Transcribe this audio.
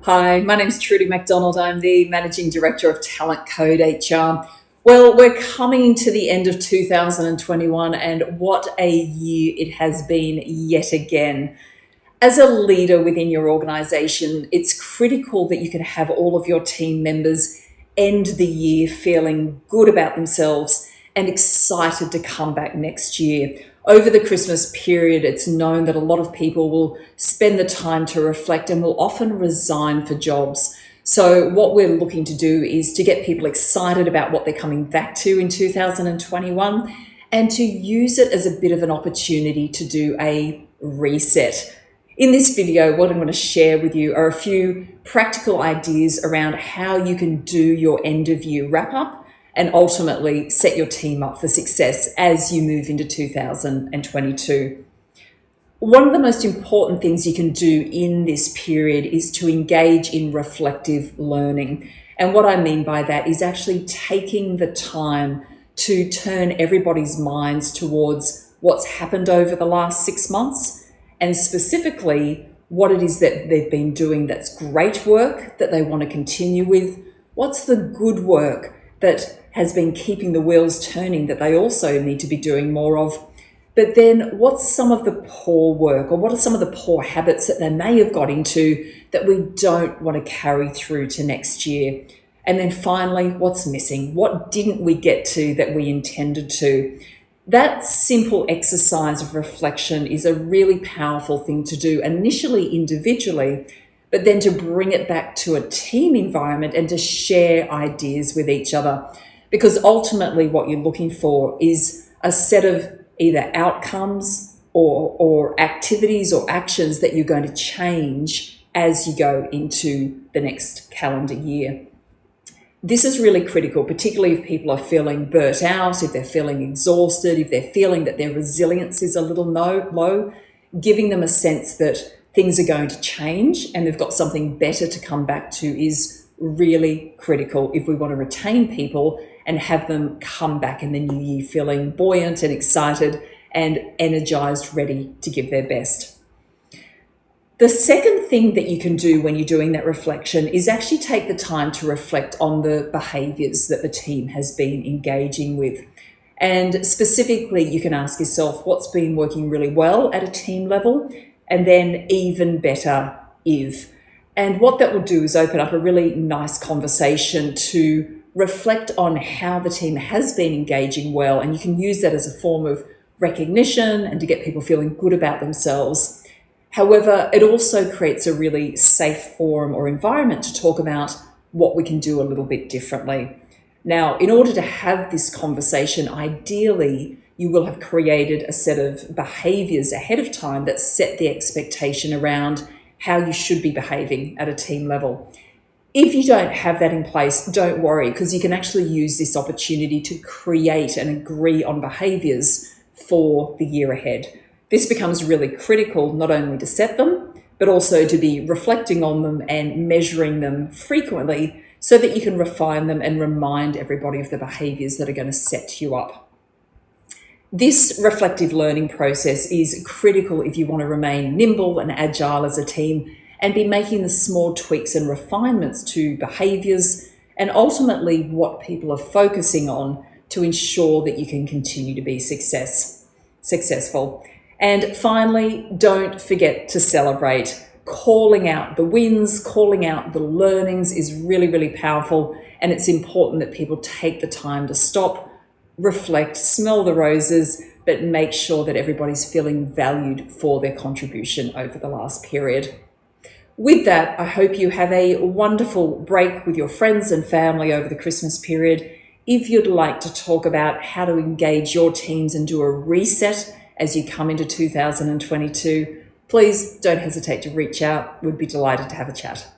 Hi, my name's Trudy McDonald. I'm the Managing Director of TalentCode HR. Well, we're coming to the end of 2021, and what a year it has been yet again. As a leader within your organization, it's critical that you can have all of your team members end the year feeling good about themselves and excited to come back next year. Over the Christmas period, it's known that a lot of people will spend the time to reflect and will often resign for jobs. So what we're looking to do is to get people excited about what they're coming back to in 2021 and to use it as a bit of an opportunity to do a reset. In this video, what I'm going to share with you are a few practical ideas around how you can do your end of year wrap up and ultimately set your team up for success as you move into 2022. One of the most important things you can do in this period is to engage in reflective learning. And what I mean by that is actually taking the time to turn everybody's minds towards what's happened over the last 6 months and specifically what it is that they've been doing that's great work that they want to continue with. What's the good work that has been keeping the wheels turning that they also need to be doing more of? But then what's some of the poor work, or what are some of the poor habits that they may have got into that we don't want to carry through to next year? And then finally, what's missing? What didn't we get to that we intended to? That simple exercise of reflection is a really powerful thing to do, initially individually, but then to bring it back to a team environment and to share ideas with each other. Because ultimately what you're looking for is a set of either outcomes or activities or actions that you're going to change as you go into the next calendar year. This is really critical, particularly if people are feeling burnt out, if they're feeling exhausted, if they're feeling that their resilience is a little low, giving them a sense that things are going to change and they've got something better to come back to is really critical if we want to retain people and have them come back in the new year feeling buoyant and excited and energized, ready to give their best. The second thing that you can do when you're doing that reflection is actually take the time to reflect on the behaviors that the team has been engaging with. And specifically, you can ask yourself what's been working really well at a team level, and then even better if. And what that will do is open up a really nice conversation to reflect on how the team has been engaging well. And you can use that as a form of recognition and to get people feeling good about themselves. However, it also creates a really safe forum or environment to talk about what we can do a little bit differently. Now, in order to have this conversation, ideally, you will have created a set of behaviors ahead of time that set the expectation around how you should be behaving at a team level. If you don't have that in place, don't worry, because you can actually use this opportunity to create and agree on behaviors for the year ahead. This becomes really critical, not only to set them, but also to be reflecting on them and measuring them frequently so that you can refine them and remind everybody of the behaviors that are going to set you up. This reflective learning process is critical if you want to remain nimble and agile as a team and be making the small tweaks and refinements to behaviors and ultimately what people are focusing on to ensure that you can continue to be successful. And finally, don't forget to celebrate. Calling out the wins, calling out the learnings is really, really powerful. And it's important that people take the time to stop, reflect, smell the roses, but make sure that everybody's feeling valued for their contribution over the last period. With that, I hope you have a wonderful break with your friends and family over the Christmas period. If you'd like to talk about how to engage your teams and do a reset as you come into 2022, please don't hesitate to reach out. We'd be delighted to have a chat.